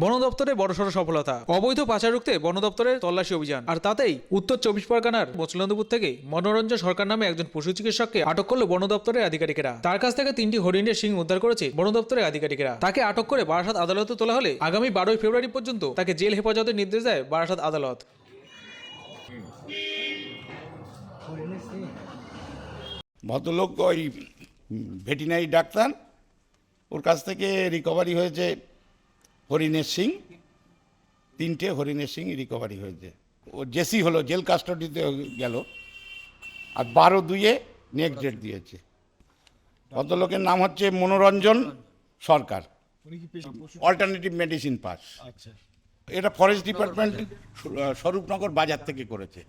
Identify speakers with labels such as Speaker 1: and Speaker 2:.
Speaker 1: বন দপ্তরে বড়সড় সফলতা, অবৈধ পাচার রুখতে বন দপ্তরের তল্লাশি অভিযান, আর তাতেই উত্তর 24 পরগনার মচলন্দপুর থেকে মনোরঞ্জন সরকার নামে একজন পশু চিকিৎসককে আটক করলো বন দপ্তরের আধিকারিকেরা। তার কাছ থেকে 3টি হরিণের শিং উদ্ধার করেছে বন দপ্তরের আধিকারিকেরা। তাকে আটক করে বারাসাত আদালতে তোলা হলে আগামী 12 ফেব্রুয়ারি পর্যন্ত তাকে জেল হেফাজতের নির্দেশ দেয় বারাসাত আদালত।
Speaker 2: ভদ্রলোক ওই ভেটেরিনারি ডাক্তার, ওর কাছ থেকে রিকভারি হয়েছে হরিণের সিং, 3টে হরিণের সিং রিকভারি হয়েছে। ও জেসি হলো, জেল কাস্টডিতে গেল, আর 12/2 নেক্সট ডেট দিয়েছে। ভদ্রলোকের নাম হচ্ছে মনোরঞ্জন সরকার, অল্টারনেটিভ মেডিসিন পাস। এটা ফরেস্ট ডিপার্টমেন্ট স্বরূপনগর বাজার থেকে করেছে।